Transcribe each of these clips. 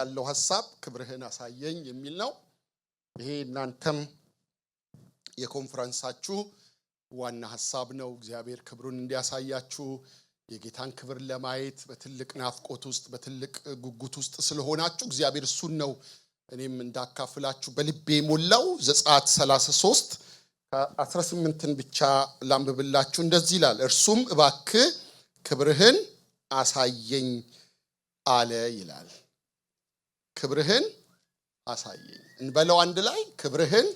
ያለው ሐሳብ ክብርህን አሳየኝ የሚል ነው። ይሄ እናንተም የኮንፈረንሳችሁ ዋና ሐሳብ ነው። እግዚአብሔር ክብሩን እንዲያሳያችሁ የጌታን ክብር ለማየት በትልቅ ናፍቆት ውስጥ በትልቅ ጉጉት ውስጥ ስለሆናችሁ እግዚአብሔር እሱን ነው እኔም እንዳካፍላችሁ በልቤ ሞላው። ዘጸአት 33 ከ18ን ብቻ ላንብብላችሁ። እንደዚህ ይላል፣ እርሱም እባክህ ክብርህን አሳየኝ አለ ይላል። ክብርህን አሳየኝ እንበለው አንድ ላይ፣ ክብርህን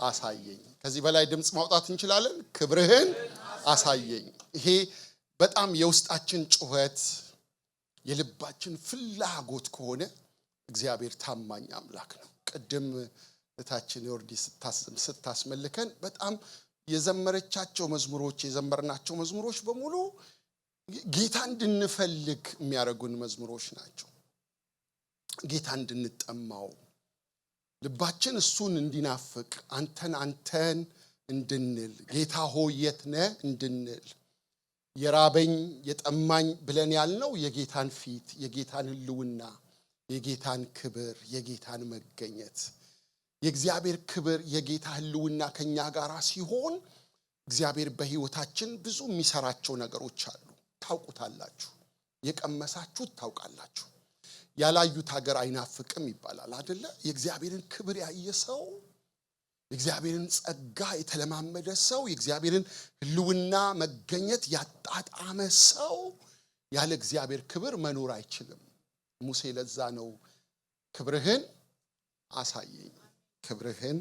አሳየኝ። ከዚህ በላይ ድምጽ ማውጣት እንችላለን። ክብርህን አሳየኝ። ይሄ በጣም የውስጣችን ጩኸት የልባችን ፍላጎት ከሆነ እግዚአብሔር ታማኝ አምላክ ነው። ቅድም እታችን ዮርዲ ስታስመልከን በጣም የዘመረቻቸው መዝሙሮች የዘመርናቸው መዝሙሮች በሙሉ ጌታ እንድንፈልግ የሚያደርጉን መዝሙሮች ናቸው። ጌታ እንድንጠማው ልባችን እሱን እንዲናፍቅ አንተን እንድንል ጌታ ሆይ የት ነህ እንድንል የራበኝ የጠማኝ ብለን ያልነው የጌታን ፊት የጌታን ህልውና የጌታን ክብር የጌታን መገኘት የእግዚአብሔር ክብር የጌታ ህልውና ከኛ ጋር ሲሆን እግዚአብሔር በህይወታችን ብዙ የሚሰራቸው ነገሮች አሉ። ታውቁታላችሁ፣ የቀመሳችሁት ታውቃላችሁ። ያላዩት ሀገር አይናፍቅም ይባላል አይደለ? የእግዚአብሔርን ክብር ያየ ሰው የእግዚአብሔርን ጸጋ የተለማመደ ሰው የእግዚአብሔርን ህልውና መገኘት ያጣጣመ ሰው ያለ እግዚአብሔር ክብር መኖር አይችልም። ሙሴ ለዛ ነው ክብርህን አሳየኝ ክብርህን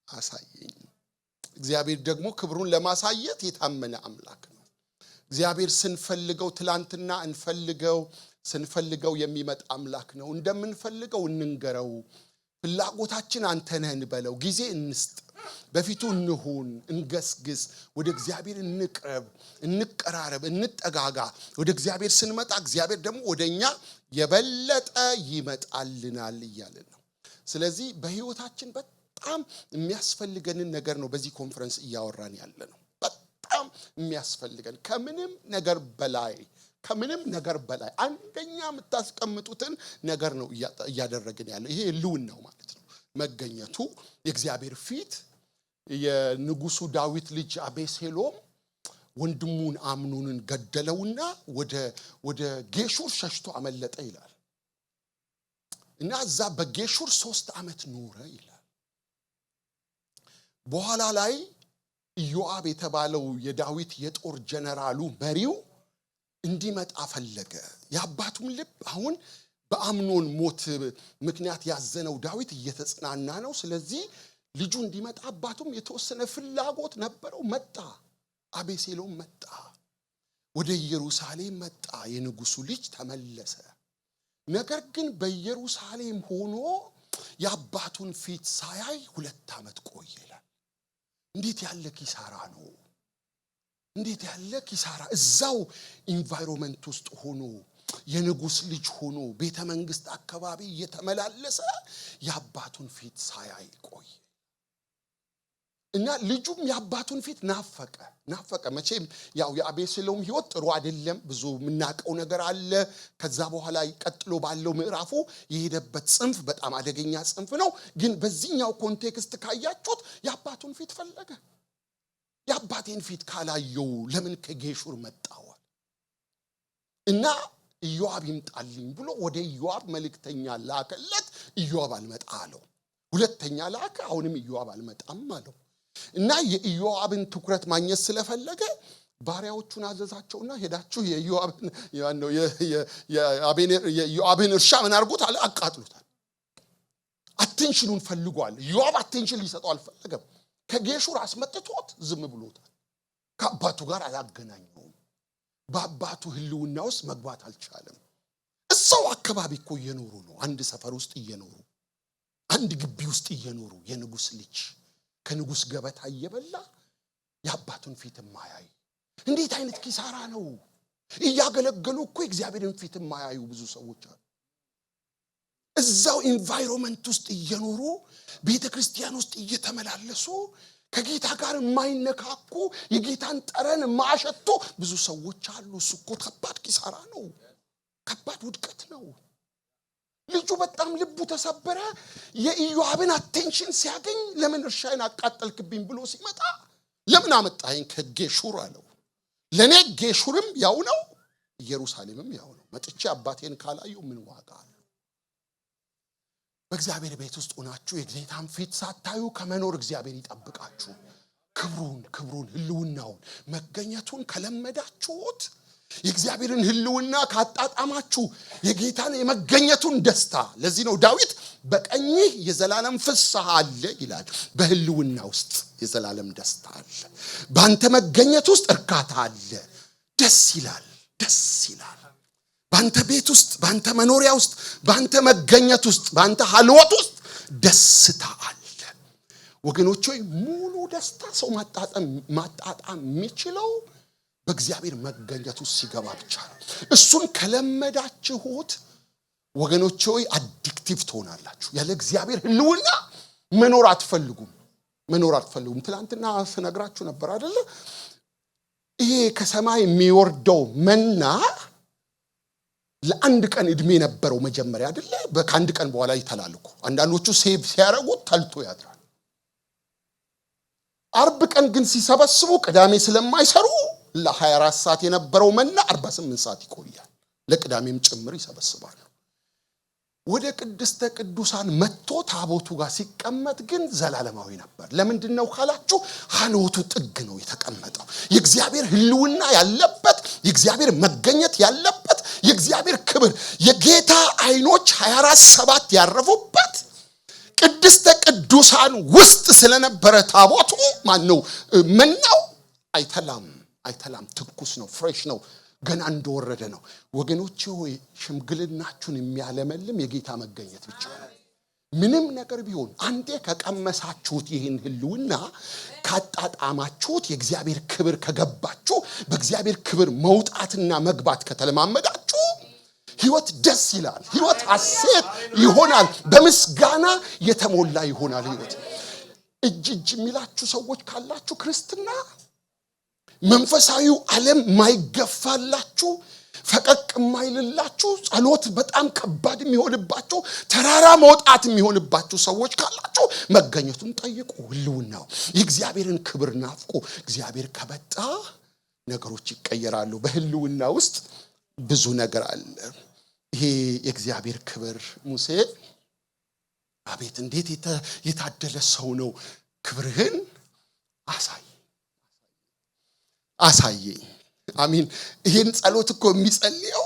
አሳየኝ። እግዚአብሔር ደግሞ ክብሩን ለማሳየት የታመነ አምላክ ነው። እግዚአብሔር ስንፈልገው ትላንትና እንፈልገው ስንፈልገው የሚመጣ አምላክ ነው። እንደምንፈልገው እንንገረው፣ ፍላጎታችን አንተ ነህ እንበለው፣ ጊዜ እንስጥ፣ በፊቱ እንሁን፣ እንገስግስ፣ ወደ እግዚአብሔር እንቅረብ፣ እንቀራረብ፣ እንጠጋጋ። ወደ እግዚአብሔር ስንመጣ እግዚአብሔር ደግሞ ወደኛ የበለጠ ይመጣልናል እያልን ነው። ስለዚህ በህይወታችን በጣም የሚያስፈልገንን ነገር ነው በዚህ ኮንፈረንስ እያወራን ያለ ነው። በጣም የሚያስፈልገን ከምንም ነገር በላይ አንደኛ የምታስቀምጡትን ነገር ነው እያደረግን ያለው። ይሄ ህልውናው ማለት ነው፣ መገኘቱ የእግዚአብሔር ፊት። የንጉሱ ዳዊት ልጅ አቤሴሎም ወንድሙን አምኖንን ገደለውና ወደ ጌሹር ሸሽቶ አመለጠ ይላል። እና እዛ በጌሹር 3 ዓመት ኖረ ይላል። በኋላ ላይ ኢዮአብ የተባለው የዳዊት የጦር ጀነራሉ መሪው እንዲመጣ ፈለገ። የአባቱም ልብ አሁን በአምኖን ሞት ምክንያት ያዘነው ዳዊት እየተጽናና ነው። ስለዚህ ልጁ እንዲመጣ አባቱም የተወሰነ ፍላጎት ነበረው። መጣ፣ አቤሴሎም መጣ፣ ወደ ኢየሩሳሌም መጣ። የንጉሱ ልጅ ተመለሰ። ነገር ግን በኢየሩሳሌም ሆኖ የአባቱን ፊት ሳያይ 2 ዓመት ቆየ ይላል። እንዴት ያለ ኪሳራ ነው! እንዴት ያለ ኪሳራ! እዛው ኢንቫይሮመንት ውስጥ ሆኖ የንጉስ ልጅ ሆኖ ቤተ መንግስት አካባቢ እየተመላለሰ የአባቱን ፊት ሳያይ ቆየ እና ልጁም የአባቱን ፊት ናፈቀ። መቼም ያው የአቤሴሎም ህይወት ጥሩ አይደለም፣ ብዙ የምናውቀው ነገር አለ። ከዛ በኋላ ቀጥሎ ባለው ምዕራፉ የሄደበት ጽንፍ በጣም አደገኛ ጽንፍ ነው። ግን በዚህኛው ኮንቴክስት ካያችሁት የአባቱን ፊት ፈለገ። የአባቴን ፊት ካላየው ለምን ከጌሹር መጣው? እና ኢዮአብ ይምጣልኝ ብሎ ወደ ኢዮአብ መልእክተኛ ላከለት። ኢዮአብ አልመጣ አለው። ሁለተኛ ላከ፣ አሁንም ኢዮአብ አልመጣም አለው። እና የኢዮአብን ትኩረት ማግኘት ስለፈለገ ባሪያዎቹን አዘዛቸውና ሄዳችሁ የኢዮአብን እርሻ ምን አድርጉት አለ፣ አቃጥሉታል። አቴንሽኑን ፈልጓል። ኢዮአብ አቴንሽን ሊሰጠው አልፈለገም። ከጌሹር አስመጥቶት ዝም ብሎታል። ከአባቱ ጋር አላገናኘውም። በአባቱ ህልውና ውስጥ መግባት አልቻለም። እዛው አካባቢ እኮ እየኖሩ ነው። አንድ ሰፈር ውስጥ እየኖሩ፣ አንድ ግቢ ውስጥ እየኖሩ የንጉስ ልጅ ከንጉስ ገበታ እየበላ የአባቱን ፊት ማያይ እንዴት አይነት ኪሳራ ነው! እያገለገሉ እኮ እግዚአብሔርን ፊት ማያዩ ብዙ ሰዎች አሉ። እዛው ኢንቫይሮመንት ውስጥ እየኖሩ ቤተክርስቲያን ውስጥ እየተመላለሱ ከጌታ ጋር የማይነካኩ የጌታን ጠረን ማሸቶ ብዙ ሰዎች አሉ። እሱ እኮ ከባድ ኪሳራ ነው፣ ከባድ ውድቀት ነው። ልጁ በጣም ልቡ ተሰበረ። የኢዮአብን አቴንሽን ሲያገኝ ለምን እርሻዬን አቃጠልክብኝ ብሎ ሲመጣ ለምን አመጣኸኝ ከጌሹር አለው። ለኔ ጌሹርም ያው ነው ኢየሩሳሌምም ያው ነው። መጥቼ አባቴን ካላዩ ምን ዋጋ አለው? በእግዚአብሔር ቤት ውስጥ ሆናችሁ የጌታን ፊት ሳታዩ ከመኖር እግዚአብሔር ይጠብቃችሁ። ክብሩን ህልውናውን መገኘቱን ከለመዳችሁት የእግዚአብሔርን ህልውና ካጣጣማችሁ የጌታን የመገኘቱን ደስታ ለዚህ ነው ዳዊት በቀኝህ የዘላለም ፍስሐ አለ ይላል። በህልውና ውስጥ የዘላለም ደስታ አለ። ባንተ መገኘት ውስጥ እርካታ አለ። ደስ ይላል። ባንተ ቤት ውስጥ ባንተ መኖሪያ ውስጥ ባንተ መገኘት ውስጥ ባንተ ሐልወት ውስጥ ደስታ አለ። ወገኖቼ ሙሉ ደስታ ሰው ማጣጣም የሚችለው በእግዚአብሔር መገኘት ውስጥ ሲገባ ብቻ ነው። እሱን ከለመዳችሁት ወገኖቼ አዲክቲቭ ትሆናላችሁ። ያለ እግዚአብሔር ህልውና መኖር አትፈልጉም። ትላንትና ስነግራችሁ ነበር አይደል? ይሄ ከሰማይ የሚወርደው መና ለአንድ ቀን እድሜ ነበረው መጀመሪያ አይደል? በአንድ ቀን በኋላ ይተላልኩ። አንዳንዶቹ ሴቭ ሲያረጉት ተልቶ ያድራል። አርብ ቀን ግን ሲሰበስቡ ቅዳሜ ስለማይሰሩ ለ24 ሰዓት የነበረው መና 48 ሰዓት ይቆያል። ለቅዳሜም ጭምር ይሰበስባሉ። ወደ ቅድስተ ቅዱሳን መጥቶ ታቦቱ ጋር ሲቀመጥ ግን ዘላለማዊ ነበር። ለምንድነው ካላችሁ ሐልወቱ ጥግ ነው የተቀመጠው። የእግዚአብሔር ህልውና ያለበት፣ የእግዚአብሔር መገኘት ያለበት፣ የእግዚአብሔር ክብር የጌታ አይኖች 24/7 ያረፉበት ቅድስተ ቅዱሳን ውስጥ ስለነበረ ታቦቱ ማነው መናው አይተላም ትኩስ ነው፣ ፍሬሽ ነው፣ ገና እንደወረደ ነው። ወገኖቼ ሆይ ሽምግልናችሁን የሚያለመልም የጌታ መገኘት ብቻ ነው። ምንም ነገር ቢሆን አንዴ ከቀመሳችሁት ይህን ህልውና ካጣጣማችሁት የእግዚአብሔር ክብር ከገባችሁ በእግዚአብሔር ክብር መውጣትና መግባት ከተለማመዳችሁ ህይወት ደስ ይላል። ህይወት ሐሴት ይሆናል። በምስጋና የተሞላ ይሆናል ህይወት። እጅ የሚላችሁ ሰዎች ካላችሁ ክርስትና መንፈሳዊው ዓለም ማይገፋላችሁ፣ ፈቀቅ ማይልላችሁ፣ ጸሎት በጣም ከባድ የሚሆንባችሁ፣ ተራራ መውጣት የሚሆንባችሁ ሰዎች ካላችሁ መገኘቱን ጠይቁ። ህልውናው የእግዚአብሔርን ክብር ናፍቁ። እግዚአብሔር ከመጣ ነገሮች ይቀየራሉ። በህልውና ውስጥ ብዙ ነገር አለ። ይሄ የእግዚአብሔር ክብር ሙሴ አቤት እንዴት የታደለ ሰው ነው! ክብርህን አሳየኝ። አሜን። ይሄን ጸሎት እኮ የሚጸልየው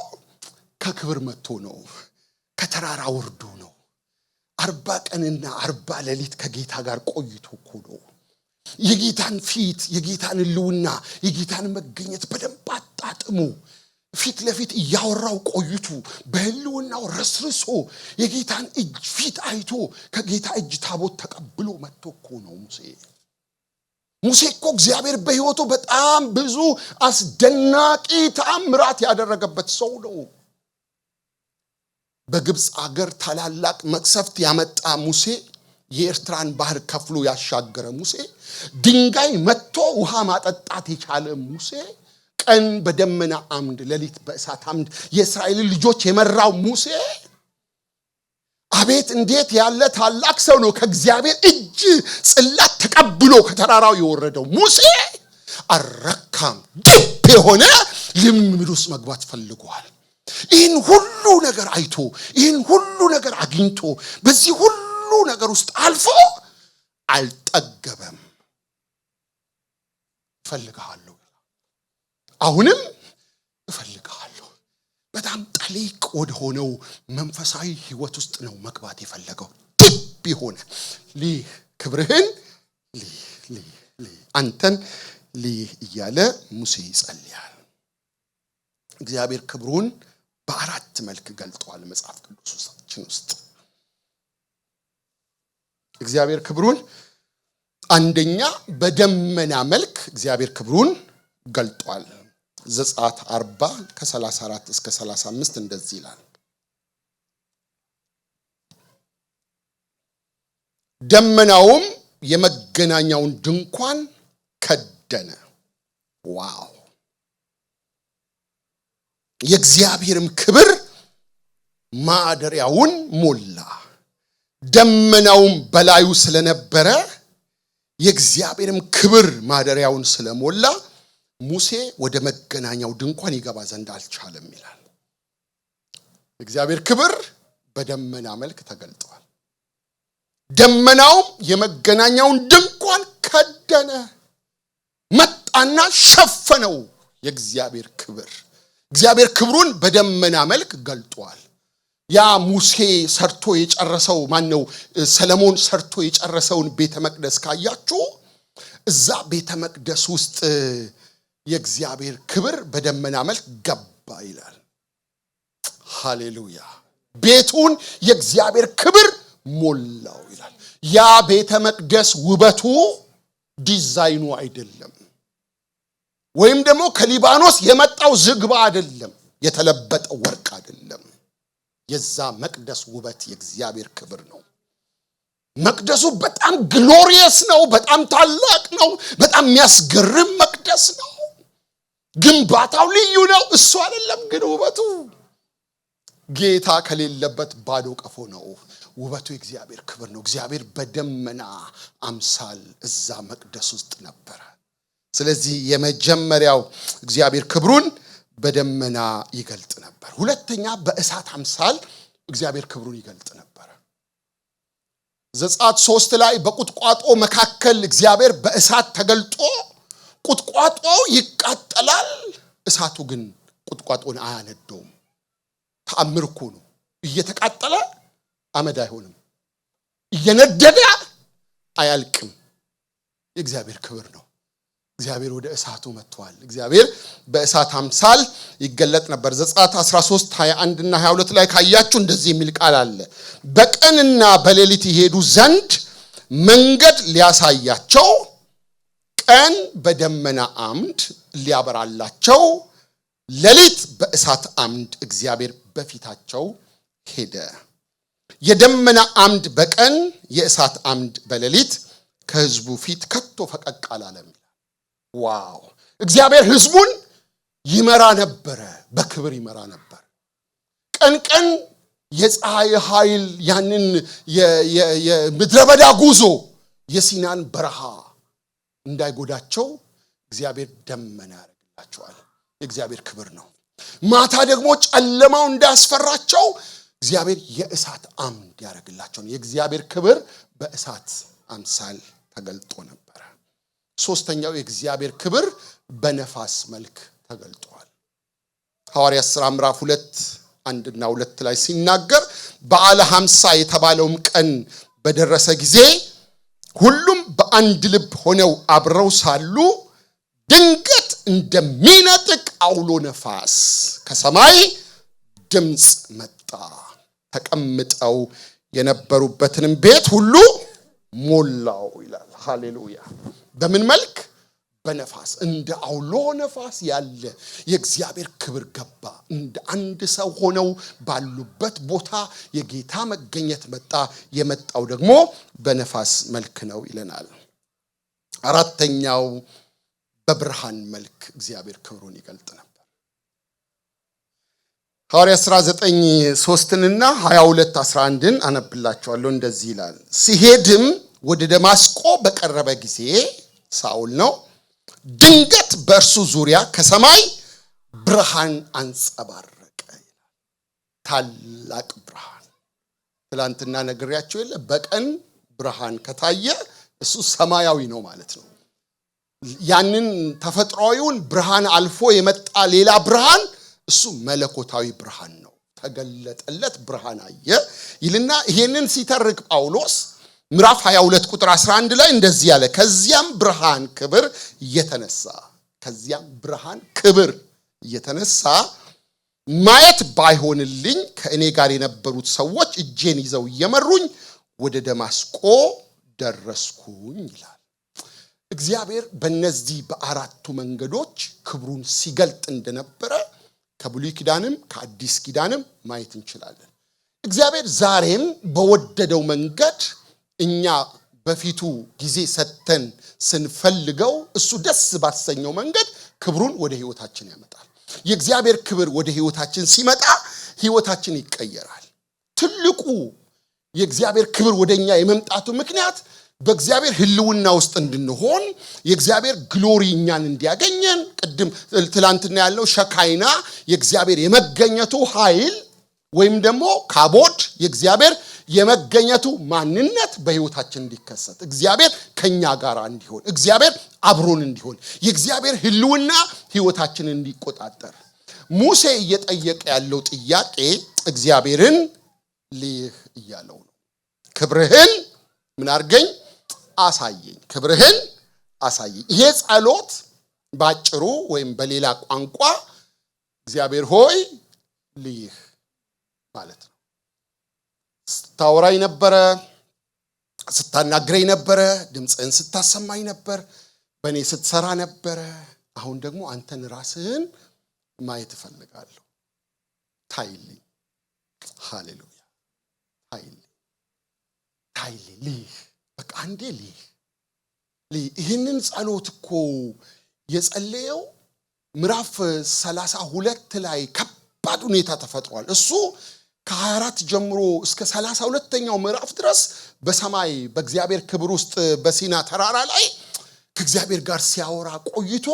ከክብር መጥቶ ነው፣ ከተራራ ወርዶ ነው። 40 ቀንና 40 ሌሊት ከጌታ ጋር ቆይቶ እኮ ነው። የጌታን ፊት፣ የጌታን ህልውና፣ የጌታን መገኘት በደንብ አጣጥሙ። ፊት ለፊት ያወራው ቆይቱ በህልውናው ረስርሶ የጌታን እጅ ፊት አይቶ ከጌታ እጅ ታቦት ተቀብሎ መጥቶ እኮ ነው ሙሴ እኮ እግዚአብሔር በህይወቱ በጣም ብዙ አስደናቂ ተአምራት ያደረገበት ሰው ነው። በግብጽ አገር ታላላቅ መቅሰፍት ያመጣ ሙሴ፣ የኤርትራን ባህር ከፍሎ ያሻገረ ሙሴ፣ ድንጋይ መጥቶ ውሃ ማጠጣት የቻለ ሙሴ፣ ቀን በደመና አምድ ሌሊት በእሳት አምድ የእስራኤል ልጆች የመራው ሙሴ አቤት እንዴት ያለ ታላቅ ሰው ነው! ከእግዚአብሔር እጅ ጽላት ተቀብሎ ከተራራው የወረደው ሙሴ አረካም ድብ የሆነ ልምምድ ውስጥ መግባት ፈልጓል። ይህን ሁሉ ነገር አይቶ ይህን ሁሉ ነገር አግኝቶ በዚህ ሁሉ ነገር ውስጥ አልፎ አልጠገበም። እፈልግሃለሁ፣ አሁንም እፈልግሃለሁ። በጣም ጠሊቅ ወደ ሆነው መንፈሳዊ ህይወት ውስጥ ነው መግባት የፈለገው። ድብ የሆነ ክብርህን አንተን እያለ ሙሴ ይጸልያል። እግዚአብሔር ክብሩን በአራት መልክ ገልጧል መጽሐፍ ቅዱሳችን ውስጥ። እግዚአብሔር ክብሩን አንደኛ በደመና መልክ እግዚአብሔር ክብሩን ገልጧል። ዘጸአት 40 ከ34 እስከ 35 እንደዚህ ይላል። ደመናውም የመገናኛውን ድንኳን ከደነ። ዋው! የእግዚአብሔርም ክብር ማደሪያውን ሞላ። ደመናውም በላዩ ስለነበረ የእግዚአብሔርም ክብር ማደሪያውን ስለሞላ ሙሴ ወደ መገናኛው ድንኳን ይገባ ዘንድ አልቻለም ይላል። የእግዚአብሔር ክብር በደመና መልክ ተገልጧል። ደመናውም የመገናኛውን ድንኳን ከደነ፣ መጣና ሸፈነው። የእግዚአብሔር ክብር እግዚአብሔር ክብሩን በደመና መልክ ገልጧል። ያ ሙሴ ሰርቶ የጨረሰው ማነው ሰለሞን ሰርቶ የጨረሰውን ቤተ መቅደስ ካያችሁ እዛ ቤተ መቅደስ ውስጥ የእግዚአብሔር ክብር በደመና መልክ ገባ ይላል። ሃሌሉያ! ቤቱን የእግዚአብሔር ክብር ሞላው ይላል። ያ ቤተ መቅደስ ውበቱ ዲዛይኑ አይደለም፣ ወይም ደግሞ ከሊባኖስ የመጣው ዝግባ አይደለም፣ የተለበጠው ወርቅ አይደለም። የዛ መቅደስ ውበት የእግዚአብሔር ክብር ነው። መቅደሱ በጣም ግሎሪየስ ነው፣ በጣም ታላቅ ነው፣ በጣም የሚያስገርም መቅደስ ነው። ግንባታው ልዩ ነው። እሱ አይደለም ግን ውበቱ ጌታ ከሌለበት ባዶ ቀፎ ነው። ውበቱ የእግዚአብሔር ክብር ነው። እግዚአብሔር በደመና አምሳል እዛ መቅደስ ውስጥ ነበረ። ስለዚህ የመጀመሪያው እግዚአብሔር ክብሩን በደመና ይገልጥ ነበር። ሁለተኛ በእሳት አምሳል እግዚአብሔር ክብሩን ይገልጥ ነበር። ዘጸአት 3 ላይ በቁጥቋጦ መካከል እግዚአብሔር በእሳት ተገልጦ ቁጥቋጦው ይቃጠላል፣ እሳቱ ግን ቁጥቋጦን አያነደውም። ተአምር እኮ ነው። እየተቃጠለ አመድ አይሆንም፣ እየነደደ አያልቅም። የእግዚአብሔር ክብር ነው። እግዚአብሔር ወደ እሳቱ መጥቷል። እግዚአብሔር በእሳት አምሳል ይገለጥ ነበር። ዘጸአት 13 21 እና 22 ላይ ካያችሁ እንደዚህ የሚል ቃል አለ። በቀንና በሌሊት ይሄዱ ዘንድ መንገድ ሊያሳያቸው ቀን በደመና አምድ ሊያበራላቸው ሌሊት በእሳት አምድ እግዚአብሔር በፊታቸው ሄደ። የደመና አምድ በቀን የእሳት አምድ በሌሊት ከሕዝቡ ፊት ከቶ ፈቀቅ አላለም። ዋው! እግዚአብሔር ሕዝቡን ይመራ ነበር፣ በክብር ይመራ ነበር። ቀን ቀን የፀሐይ ኃይል ያንን የምድረ በዳ ጉዞ የሲናን በረሃ እንዳይጎዳቸው እግዚአብሔር ደመና ያደርግላቸዋል። የእግዚአብሔር ክብር ነው። ማታ ደግሞ ጨለማው እንዳያስፈራቸው እግዚአብሔር የእሳት አምድ ያደርግላቸው። የእግዚአብሔር ክብር በእሳት አምሳል ተገልጦ ነበር። ሶስተኛው የእግዚአብሔር ክብር በነፋስ መልክ ተገልጧል። ሐዋርያት ሥራ ምዕራፍ 2 1 እና 2 ላይ ሲናገር በዓለ 50 የተባለውም ቀን በደረሰ ጊዜ ሁሉም በአንድ ልብ ሆነው አብረው ሳሉ ድንገት እንደሚነጥቅ አውሎ ነፋስ ከሰማይ ድምጽ መጣ፣ ተቀምጠው የነበሩበትንም ቤት ሁሉ ሞላው ይላል። ሃሌሉያ! በምን መልክ? በነፋስ። እንደ አውሎ ነፋስ ያለ የእግዚአብሔር ክብር ገባ። እንደ አንድ ሰው ሆነው ባሉበት ቦታ የጌታ መገኘት መጣ። የመጣው ደግሞ በነፋስ መልክ ነው ይለናል። አራተኛው በብርሃን መልክ እግዚአብሔር ክብሩን ይገልጥ ነበር። ሐዋርያት ሥራ 9:3 እና 22:11 አነብላችኋለሁ። እንደዚህ ይላል። ሲሄድም ወደ ደማስቆ በቀረበ ጊዜ ሳውል ነው፣ ድንገት በእርሱ ዙሪያ ከሰማይ ብርሃን አንጸባረቀ ይላል። ታላቅ ብርሃን። ትላንትና ነግሬያችሁ የለ በቀን ብርሃን ከታየ እሱ ሰማያዊ ነው ማለት ነው። ያንን ተፈጥሯዊውን ብርሃን አልፎ የመጣ ሌላ ብርሃን እሱ መለኮታዊ ብርሃን ነው። ተገለጠለት፣ ብርሃን አየ ይልና ይሄንን ሲተርክ ጳውሎስ ምዕራፍ 22 ቁጥር 11 ላይ እንደዚህ ያለ ከዚያም ብርሃን ክብር እየተነሳ ማየት ባይሆንልኝ ከእኔ ጋር የነበሩት ሰዎች እጄን ይዘው እየመሩኝ ወደ ደማስቆ ደረስኩኝ ይላል። እግዚአብሔር በእነዚህ በአራቱ መንገዶች ክብሩን ሲገልጥ እንደነበረ ከብሉይ ኪዳንም ከአዲስ ኪዳንም ማየት እንችላለን። እግዚአብሔር ዛሬም በወደደው መንገድ እኛ በፊቱ ጊዜ ሰተን ስንፈልገው እሱ ደስ ባሰኘው መንገድ ክብሩን ወደ ህይወታችን ያመጣል። የእግዚአብሔር ክብር ወደ ህይወታችን ሲመጣ ህይወታችን ይቀየራል። ትልቁ የእግዚአብሔር ክብር ወደኛ የመምጣቱ ምክንያት በእግዚአብሔር ህልውና ውስጥ እንድንሆን የእግዚአብሔር ግሎሪ እኛን እንዲያገኘን ቅድም ትላንትና ያለው ሸካይና የእግዚአብሔር የመገኘቱ ኃይል ወይም ደግሞ ካቦድ የእግዚአብሔር የመገኘቱ ማንነት በህይወታችን እንዲከሰት እግዚአብሔር ከኛ ጋር እንዲሆን እግዚአብሔር አብሮን እንዲሆን የእግዚአብሔር ህልውና ህይወታችንን እንዲቆጣጠር ሙሴ እየጠየቀ ያለው ጥያቄ እግዚአብሔርን ልይህ እያለው ነው። ክብርህን ምን አርገኝ አሳየኝ፣ ክብርህን አሳየኝ። ይሄ ጸሎት ባጭሩ ወይም በሌላ ቋንቋ እግዚአብሔር ሆይ ልይህ ማለት ነው። ስታወራኝ ነበረ፣ ስታናግረኝ ነበረ፣ ድምፅህን ስታሰማኝ ነበር፣ በእኔ ስትሰራ ነበረ። አሁን ደግሞ አንተን ራስህን ማየት እፈልጋለሁ። ታይልኝ። ሃሌሉያ። ታይልኝ ልይህ። በቃ አንዴ ልይህ። ይህንን ጸሎት እኮ የጸለየው ምዕራፍ 32 ላይ ከባድ ሁኔታ ተፈጥሯል። እሱ ከ24 ጀምሮ እስከ 32ኛው ምዕራፍ ድረስ በሰማይ በእግዚአብሔር ክብር ውስጥ በሲና ተራራ ላይ ከእግዚአብሔር ጋር ሲያወራ ቆይቶ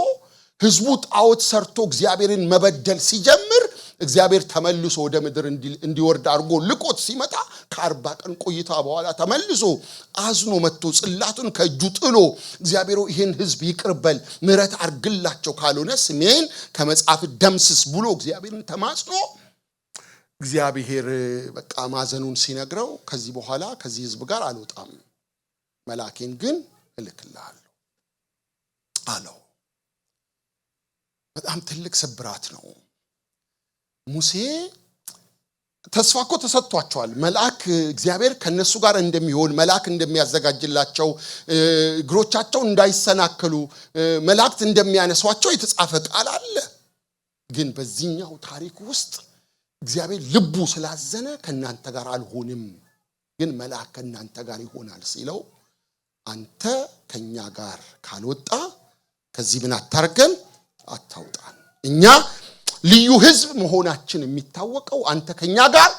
ህዝቡ ጣዖት ሰርቶ እግዚአብሔርን መበደል ሲጀምር እግዚአብሔር ተመልሶ ወደ ምድር እንዲወርድ አድርጎ ልቆት ሲመጣ ከ40 ቀን ቆይታ በኋላ ተመልሶ አዝኖ መጥቶ ጽላቱን ከእጁ ጥሎ እግዚአብሔር ይሄን ህዝብ ይቅርበል ምሕረት አርግላቸው ካልሆነ ስሜን ከመጽሐፍ ደምስስ ብሎ እግዚአብሔርን ተማጽኖ እግዚአብሔር በቃ ማዘኑን ሲነግረው ከዚህ በኋላ ከዚህ ህዝብ ጋር አልወጣም መላእክን ግን እልክልሃለሁ አለው። በጣም ትልቅ ስብራት ነው። ሙሴ ተስፋ እኮ ተሰጥቷቸዋል። መልአክ እግዚአብሔር ከነሱ ጋር እንደሚሆን መልአክ እንደሚያዘጋጅላቸው እግሮቻቸው እንዳይሰናከሉ መልአክት እንደሚያነሷቸው የተጻፈ ቃል አለ። ግን በዚህኛው ታሪክ ውስጥ እግዚአብሔር ልቡ ስላዘነ ከናንተ ጋር አልሆንም ግን መልአክ ከናንተ ጋር ይሆናል ሲለው አንተ ከኛ ጋር ካልወጣ ከዚህ ምን አታርገን አታውጣን። እኛ ልዩ ህዝብ መሆናችን የሚታወቀው አንተ ከኛ ጋር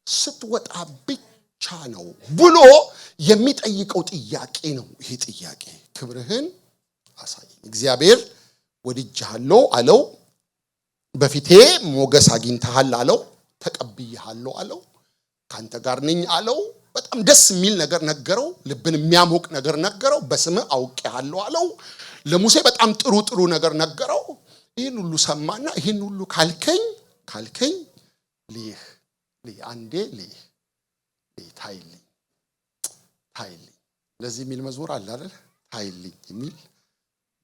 ስትወጣ ብቻ ነው ብሎ የሚጠይቀው ጥያቄ ነው። ይሄ ጥያቄ ክብርህን አሳየኝ። እግዚአብሔር ወድጄሃለሁ አለው። በፊቴ ሞገስ አግኝተሃል አለው። ተቀብዬሃለሁ አለው። ካንተ ጋር ነኝ አለው። በጣም ደስ የሚል ነገር ነገረው። ልብን የሚያሞቅ ነገር ነገረው። በስምህ አውቄሃለሁ አለው። ለሙሴ በጣም ጥሩ ነገር ነገረው። ይሄን ሁሉ ሰማና ይሄን ሁሉ ካልከኝ ልይህ አንዴ ልይህ ታይልኝ። ለዚህ የሚል መዝሙር አለ አይደል? ታይልኝ የሚል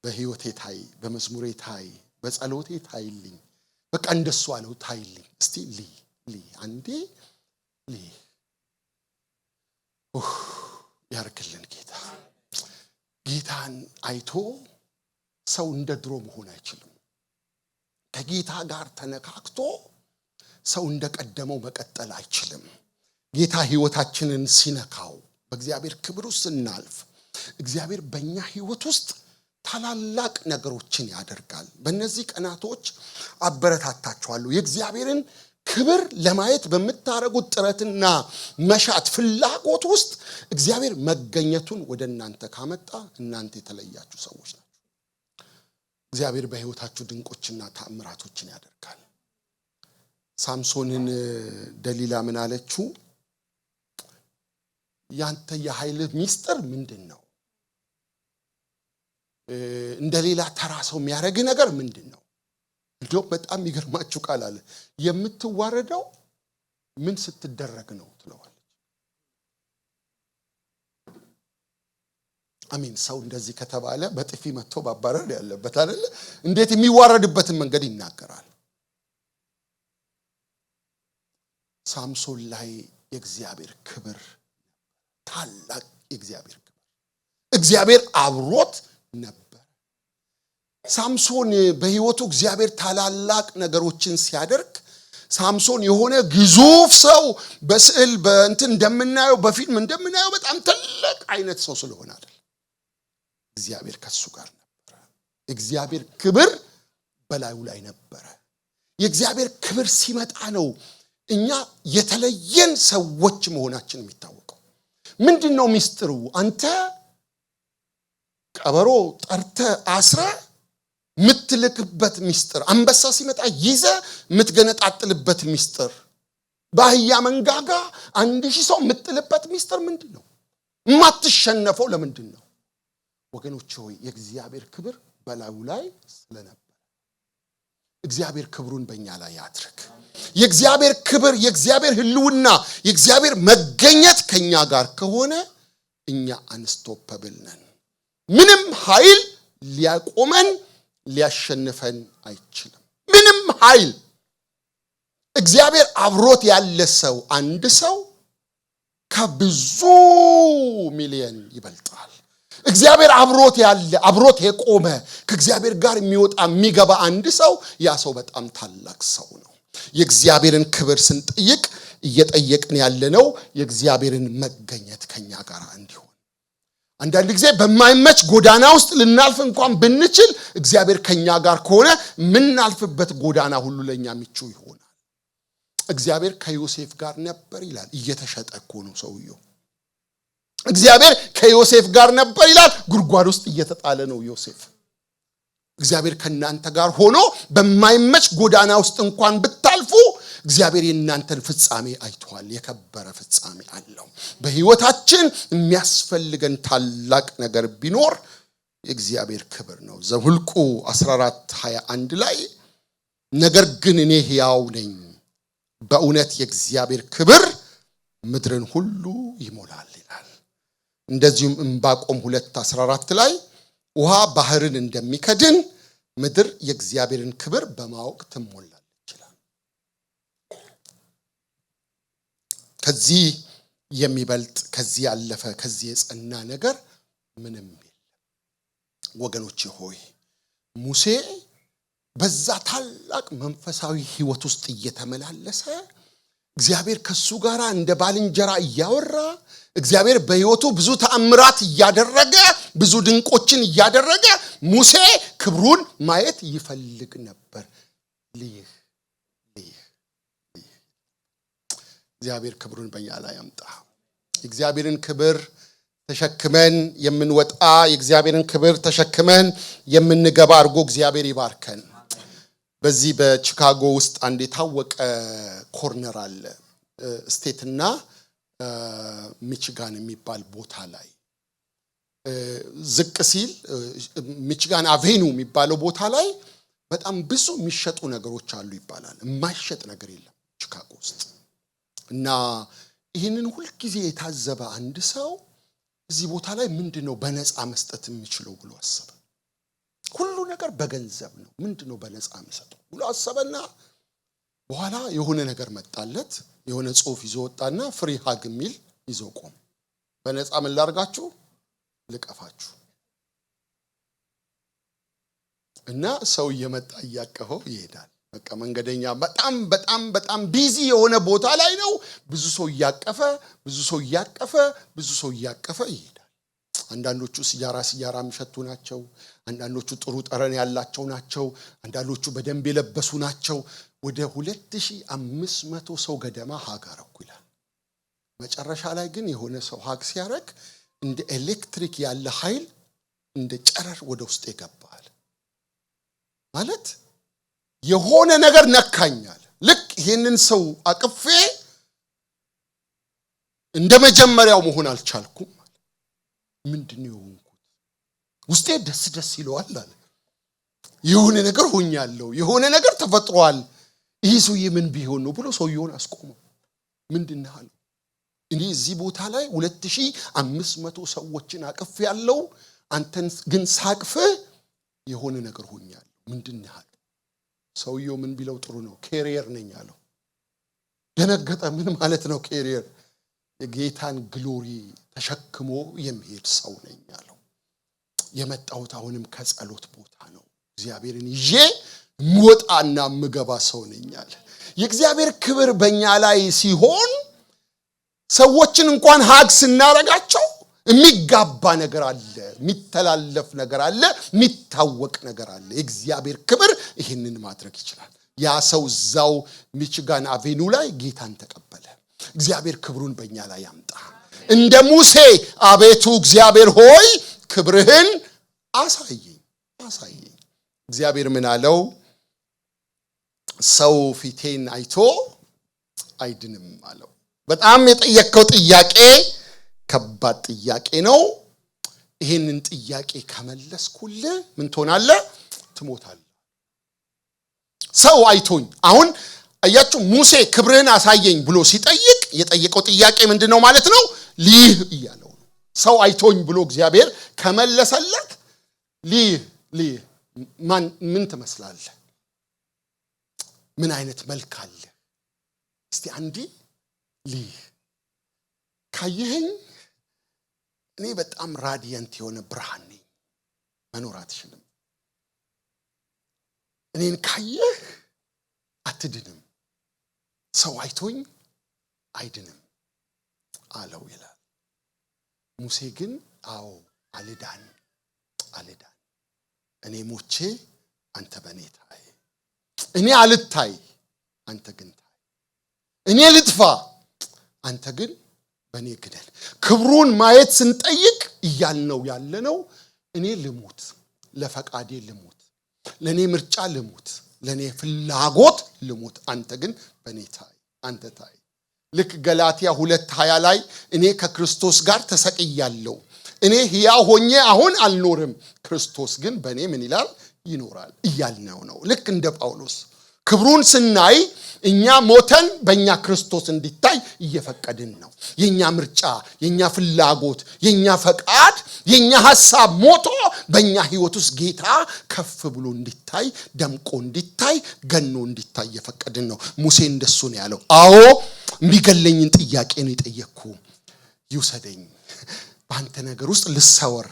በህይወቴ ታይ፣ በመዝሙሬ ታይ፣ በጸሎቴ ታይልኝ። በቃ እንደሱ አለው። ታይልኝ እስቲ ልይ አንዴ ልይ። ያርክልን ጌታ። ጌታን አይቶ ሰው እንደ ድሮ መሆን አይችልም። ከጌታ ጋር ተነካክቶ ሰው እንደቀደመው መቀጠል አይችልም። ጌታ ህይወታችንን ሲነካው በእግዚአብሔር ክብር ውስጥ ስናልፍ እግዚአብሔር በእኛ ህይወት ውስጥ ታላላቅ ነገሮችን ያደርጋል። በእነዚህ ቀናቶች አበረታታችኋለሁ። የእግዚአብሔርን ክብር ለማየት በምታረጉት ጥረትና መሻት ፍላጎት ውስጥ እግዚአብሔር መገኘቱን ወደ እናንተ ካመጣ እናንተ የተለያችሁ ሰዎች ናችሁ። እግዚአብሔር በህይወታችሁ ድንቆችና ተአምራቶችን ያደርጋል። ሳምሶንን ደሊላ ምን አለችው? ያንተ የኃይል ሚስጥር ምንድነው? እንደሌላ ተራ ሰው የሚያረግ ነገር ምንድነው? እንደው በጣም ይገርማችሁ ቃል አለ። የምትዋረደው ምን ስትደረግ ነው ትለዋለች። አሜን። ሰው እንደዚህ ከተባለ በጥፊ መጥቶ ባባረር ያለበት አይደል? እንዴት የሚዋረድበትን መንገድ ይናገራል። ሳምሶን ላይ የእግዚአብሔር ክብር ታላቅ የእግዚአብሔር ክብር እግዚአብሔር አብሮት ነበር። ሳምሶን በህይወቱ እግዚአብሔር ታላላቅ ነገሮችን ሲያደርግ ሳምሶን የሆነ ግዙፍ ሰው በስዕል በእንትን እንደምናየው በፊልም እንደምናየው በጣም ትልቅ አይነት ሰው ስለሆነ አይደል። እግዚአብሔር ከሱ ጋር ነበር። እግዚአብሔር ክብር በላዩ ላይ ነበር። የእግዚአብሔር ክብር ሲመጣ ነው እኛ የተለየን ሰዎች መሆናችን የሚታወቀው ምንድነው ሚስጥሩ? አንተ ቀበሮ ጠርተ አስረ ምትልክበት ሚስጥር፣ አንበሳ ሲመጣ ይዘ ምትገነጣጥልበት ሚስጥር፣ ባህያ መንጋጋ 1000 ሰው ምትልበት ሚስጥር ምንድነው? ማትሸነፈው ለምንድነው? ወገኖች ሆይ የእግዚአብሔር ክብር በላዩ ላይ ስለነበር እግዚአብሔር ክብሩን በእኛ ላይ ያድርግ። የእግዚአብሔር ክብር፣ የእግዚአብሔር ህልውና፣ የእግዚአብሔር መገኘት ከኛ ጋር ከሆነ እኛ አንስቶፐብል ነን። ምንም ኃይል ሊያቆመን ሊያሸንፈን አይችልም። ምንም ኃይል። እግዚአብሔር አብሮት ያለ ሰው አንድ ሰው ከብዙ ሚሊዮን ይበልጣል። እግዚአብሔር አብሮት ያለ አብሮት የቆመ ከእግዚአብሔር ጋር የሚወጣ የሚገባ አንድ ሰው ያ ሰው በጣም ታላቅ ሰው ነው። የእግዚአብሔርን ክብር ስንጠይቅ እየጠየቅን ያለነው የእግዚአብሔርን መገኘት ከኛ ጋር እንዲሆን። አንዳንድ ጊዜ በማይመች ጎዳና ውስጥ ልናልፍ እንኳን ብንችል እግዚአብሔር ከኛ ጋር ከሆነ ምናልፍበት ጎዳና ሁሉ ለኛ ምቹ ይሆናል። እግዚአብሔር ከዮሴፍ ጋር ነበር ይላል። እየተሸጠ እኮ ነው ሰውየው። እግዚአብሔር ከዮሴፍ ጋር ነበር ይላል። ጉድጓድ ውስጥ እየተጣለ ነው ዮሴፍ። እግዚአብሔር ከናንተ ጋር ሆኖ በማይመች ጎዳና ውስጥ እንኳን ብታልፉ እግዚአብሔር የናንተን ፍጻሜ አይቷል። የከበረ ፍጻሜ አለው። በህይወታችን የሚያስፈልገን ታላቅ ነገር ቢኖር የእግዚአብሔር ክብር ነው። ዘኍልቍ 14:21 ላይ ነገር ግን እኔ ሕያው ነኝ፣ በእውነት የእግዚአብሔር ክብር ምድርን ሁሉ ይሞላል ይላል። እንደዚሁም ዕንባቆም 2:14 ላይ ውሃ ባህርን እንደሚከድን ምድር የእግዚአብሔርን ክብር በማወቅ ትሞላለች ይላል። ከዚህ የሚበልጥ ከዚህ ያለፈ ከዚህ የጸና ነገር ምንም የለም። ወገኖቼ ሆይ ሙሴ በዛ ታላቅ መንፈሳዊ ህይወት ውስጥ እየተመላለሰ እግዚአብሔር ከሱ ጋር እንደ ባልንጀራ እያወራ እግዚአብሔር በህይወቱ ብዙ ተአምራት እያደረገ ብዙ ድንቆችን እያደረገ ሙሴ ክብሩን ማየት ይፈልግ ነበር። እግዚአብሔር ክብሩን በእኛ ላይ ያምጣ። እግዚአብሔርን ክብር ተሸክመን የምንወጣ የእግዚአብሔርን ክብር ተሸክመን የምንገባ አድርጎ እግዚአብሔር ይባርከን። በዚህ በቺካጎ ውስጥ አንድ የታወቀ ኮርነር አለ። ስቴትና ሚቺጋን የሚባል ቦታ ላይ ዝቅ ሲል ሚቺጋን አቬኑ የሚባለው ቦታ ላይ በጣም ብዙ የሚሸጡ ነገሮች አሉ ይባላል። የማይሸጥ ነገር የለም ቺካጎ ውስጥ። እና ይህንን ሁሉ ጊዜ የታዘበ አንድ ሰው እዚህ ቦታ ላይ ምንድነው በነፃ መስጠት የሚችለው ብሎ አሰበ። ሁሉ ነገር በገንዘብ ነው፣ ምንድነው በነፃ መስጠት ብሎ አሰበና በኋላ የሆነ ነገር መጣለት። የሆነ ጽሑፍ ይዞ ወጣና ፍሪ ሃግ ሚል ይዞ ቆም። በነፃ ምን ላርጋችሁ? ልቀፋችሁ። እና ሰው እየመጣ እያቀፈው ይሄዳል። በቃ መንገደኛ በጣም በጣም በጣም ቢዚ የሆነ ቦታ ላይ ነው። ብዙ ሰው እያቀፈ ይሄዳል። አንዳንዶቹ ሲያራ የሚሸቱ ናቸው። አንዳንዶቹ ጥሩ ጠረን ያላቸው ናቸው። አንዳንዶቹ በደንብ የለበሱ ናቸው። ወደ 2500 ሰው ገደማ ሃግ አረኩ ይላል። መጨረሻ ላይ ግን የሆነ ሰው ሃግ ሲያረግ እንደ ኤሌክትሪክ ያለ ኃይል እንደ ጨረር ወደ ውስጥ ይገባል። ማለት የሆነ ነገር ነካኛል። ልክ ይሄንን ሰው አቅፌ እንደመጀመሪያው መሆን አልቻልኩም። ምንድነው የሆንኩት? ውስጤ ደስ ይለዋል አለ። የሆነ ነገር ሆኛለሁ፣ የሆነ ነገር ተፈጥሯል። ይሄ ሰውዬ ምን ቢሆን ነው ብሎ ሰውዬውን አስቆመው። ምንድነው አለ? እኔ እዚህ ቦታ ላይ 2500 ሰዎችን አቅፍ ያለው አንተን ግን ሳቅፍ የሆነ ነገር ሆኛለሁ። ምንድነው አለ? ሰውዬው ምን ቢለው ጥሩ ነው? ካሪየር ነኝ አለው። ደነገጠ። ምን ማለት ነው ካሪየር? የጌታን ግሎሪ ተሸክሞ የሚሄድ ሰው ነኝ አለው። የመጣሁት አሁንም ከጸሎት ቦታ ነው። እግዚአብሔርን ይዤ ምወጣና ምገባ ሰው ነኝ አለ። የእግዚአብሔር ክብር በእኛ ላይ ሲሆን ሰዎችን እንኳን ሃግ ስናረጋቸው የሚጋባ ነገር አለ፣ የሚተላለፍ ነገር አለ፣ የሚታወቅ ነገር አለ። የእግዚአብሔር ክብር ይህንን ማድረግ ይችላል። ያ ሰው እዛው ሚቺጋን አቬኑ ላይ ጌታን ተቀበለ። እግዚአብሔር ክብሩን በእኛ ላይ ያምጣ። እንደ ሙሴ አቤቱ እግዚአብሔር ሆይ ክብርህን አሳየኝ። እግዚአብሔር ምን አለው? ሰው ፊቴን አይቶ አይድንም አለው። በጣም የጠየቀው ጥያቄ ከባድ ጥያቄ ነው። ይሄንን ጥያቄ ከመለስኩልህ ምን ትሆናለህ? ትሞታለህ። ሰው አይቶኝ አሁን አያችሁ ሙሴ ክብርህን አሳየኝ ብሎ ሲጠይቅ የጠየቀው ጥያቄ ምንድነው ማለት ነው? ሊህ እያለው ነው። ሰው አይቶኝ ብሎ እግዚአብሔር ከመለሰለት ሊህ ምን ትመስላለህ? ምን አይነት መልክ አለ? እስቲ አንዲ ሊህ ካየኸኝ እኔ በጣም ራዲየንት የሆነ ብርሃን ነኝ፣ መኖር አትችልም። እኔን ካየህ አትድንም፣ ሰው አይቶኝ አይድንም አለው ይላል። ሙሴ ግን አዎ አልዳን እኔ ሞቼ አንተ በኔ ታይ፣ እኔ አልታይ አንተ ግን ታይ፣ እኔ ልጥፋ አንተ ግን በኔ ግደል። ክብሩን ማየት ስንጠይቅ እያልነው ያለነው እኔ ልሙት፣ ለፈቃዴ ልሙት፣ ለኔ ምርጫ ልሙት፣ ለኔ ፍላጎት ልሙት፣ አንተ ግን በኔ ታይ፣ አንተ ታይ። ልክ ገላትያ 2:20 ላይ እኔ ከክርስቶስ ጋር ተሰቅያለሁ፣ እኔ ሕያው ሆኜ አሁን አልኖርም፣ ክርስቶስ ግን በኔ ምን ይላል? ይኖራል እያልነው ነው። ልክ እንደ ጳውሎስ ክብሩን ስናይ እኛ ሞተን በእኛ ክርስቶስ እንዲታይ እየፈቀድን ነው። የኛ ምርጫ፣ የኛ ፍላጎት፣ የኛ ፈቃድ፣ የኛ ሐሳብ ሞቶ በእኛ ህይወት ውስጥ ጌታ ከፍ ብሎ እንዲታይ፣ ደምቆ እንዲታይ፣ ገኖ እንዲታይ እየፈቀድን ነው። ሙሴ እንደሱ ነው ያለው። አዎ የሚገለኝን ጥያቄ ነው የጠየቅኩ፣ ይውሰደኝ፣ በአንተ ነገር ውስጥ ልሰወር፣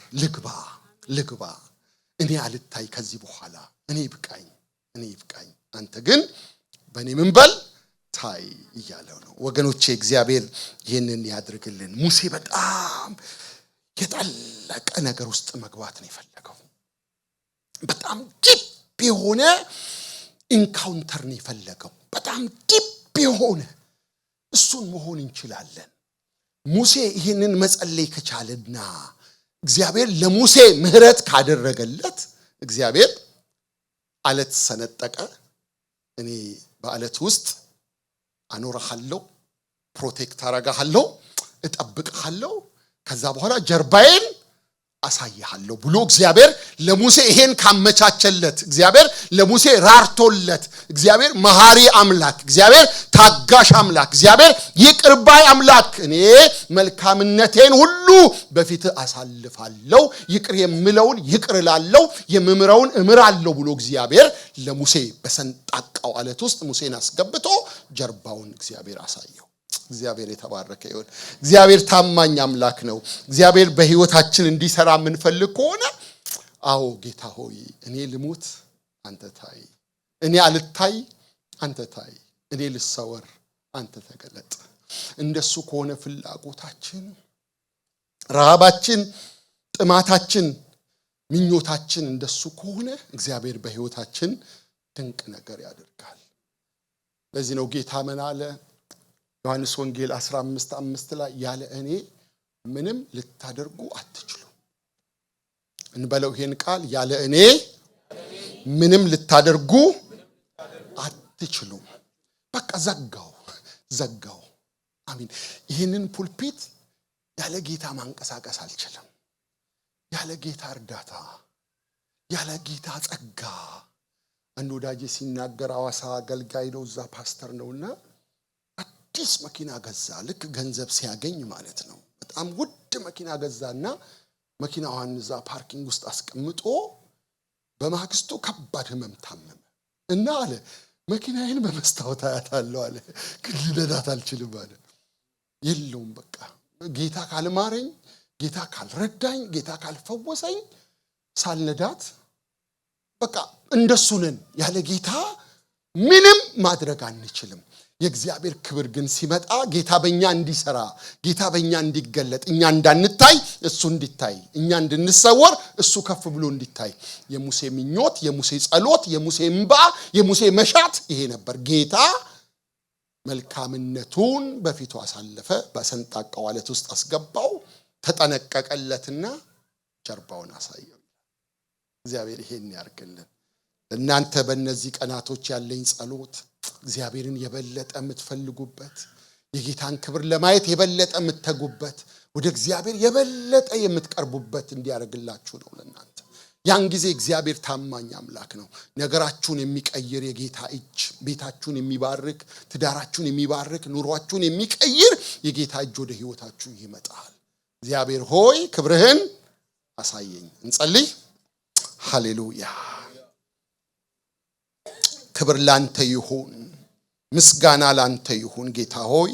ልግባ፣ እኔ አልታይ ከዚህ በኋላ፣ እኔ ይብቃኝ፣ አንተ ግን በእኔ ምን በል ታይ እያለው ነው። ወገኖቼ እግዚአብሔር ይህንን ያድርግልን። ሙሴ በጣም የጠለቀ ነገር ውስጥ መግባት ነው የፈለገው። በጣም ዲፕ የሆነ ኢንካውንተር ነው የፈለገው። በጣም ዲፕ የሆነ እሱን መሆን እንችላለን። ሙሴ ይህንን መጸለይ ከቻለና እግዚአብሔር ለሙሴ ምህረት ካደረገለት እግዚአብሔር አለት ሰነጠቀ። እኔ በአለት ውስጥ አኖርሃለሁ፣ ፕሮቴክት አረጋሃለሁ፣ እጠብቅሃለሁ፣ ከዛ በኋላ ጀርባዬን አሳይሃለሁ ብሎ እግዚአብሔር ለሙሴ ይሄን ካመቻቸለት፣ እግዚአብሔር ለሙሴ ራርቶለት፣ እግዚአብሔር መሐሪ አምላክ፣ እግዚአብሔር ታጋሽ አምላክ፣ እግዚአብሔር ይቅር ባይ አምላክ፣ እኔ መልካምነቴን ሁሉ በፊት አሳልፋለሁ፣ ይቅር የምለውን ይቅር እላለሁ፣ የምምረውን እምራለሁ ብሎ እግዚአብሔር ለሙሴ በሰንጣቃው አለት ውስጥ ሙሴን አስገብቶ ጀርባውን እግዚአብሔር አሳየው። እግዚአብሔር የተባረከ ይሁን። እግዚአብሔር ታማኝ አምላክ ነው። እግዚአብሔር በህይወታችን እንዲሰራ የምንፈልግ ከሆነ አዎ ጌታ ሆይ እኔ ልሙት አንተ ታይ፣ እኔ አልታይ አንተ ታይ፣ እኔ ልሰወር አንተ ተገለጥ። እንደሱ ከሆነ ፍላጎታችን፣ ረሃባችን፣ ጥማታችን፣ ምኞታችን እንደሱ ከሆነ እግዚአብሔር በህይወታችን ድንቅ ነገር ያደርጋል። ለዚህ ነው ጌታ ምን አለ? ዮሐንስ ወንጌል 15:5 ላይ ያለ እኔ ምንም ልታደርጉ አትችሉም። እንበለው ይሄን ቃል፣ ያለ እኔ ምንም ልታደርጉ አትችሉም። በቃ ዘጋው። አሜን። ይሄንን ፑልፒት ያለ ጌታ ማንቀሳቀስ አልችልም። ያለ ጌታ እርዳታ፣ ያለ ጌታ ጸጋ። አንድ ወዳጄ ሲናገር አዋሳ አገልጋይ ነው፣ እዛ ፓስተር ነውና አዲስ መኪና ገዛ። ልክ ገንዘብ ሲያገኝ ማለት ነው። በጣም ውድ መኪና ገዛና መኪናዋን እዛ ፓርኪንግ ውስጥ አስቀምጦ በማግስቱ ከባድ ህመም ታመመ እና አለ መኪናዬን በመስታወት አያታለሁ አለ፣ ግን ልነዳት አልችልም አለ። የለውም በቃ ጌታ ካልማረኝ፣ ጌታ ካልረዳኝ፣ ጌታ ካልፈወሰኝ ሳልነዳት በቃ እንደሱ ነን። ያለ ጌታ ምንም ማድረግ አንችልም። የእግዚአብሔር ክብር ግን ሲመጣ ጌታ በእኛ እንዲሰራ ጌታ በእኛ እንዲገለጥ እኛ እንዳንታይ እሱ እንዲታይ እኛ እንድንሰወር እሱ ከፍ ብሎ እንዲታይ የሙሴ ምኞት የሙሴ ጸሎት የሙሴ እንባ የሙሴ መሻት ይሄ ነበር ጌታ መልካምነቱን በፊቱ አሳለፈ በሰንጣቃው ዓለት ውስጥ አስገባው ተጠነቀቀለትና ጀርባውን አሳየው እግዚአብሔር ይሄን ያርግልን እናንተ በእነዚህ ቀናቶች ያለኝ ጸሎት እግዚአብሔርን የበለጠ የምትፈልጉበት የጌታን ክብር ለማየት የበለጠ የምትተጉበት ወደ እግዚአብሔር የበለጠ የምትቀርቡበት እንዲያደርግላችሁ ነው ለእናንተ ያን ጊዜ እግዚአብሔር ታማኝ አምላክ ነው ነገራችሁን የሚቀይር የጌታ እጅ ቤታችሁን የሚባርክ ትዳራችሁን የሚባርክ ኑሯችሁን የሚቀይር የጌታ እጅ ወደ ህይወታችሁ ይመጣል እግዚአብሔር ሆይ ክብርህን አሳየኝ እንጸልይ ሃሌሉያ ክብር ላንተ ይሁን ምስጋና ላንተ ይሁን ጌታ ሆይ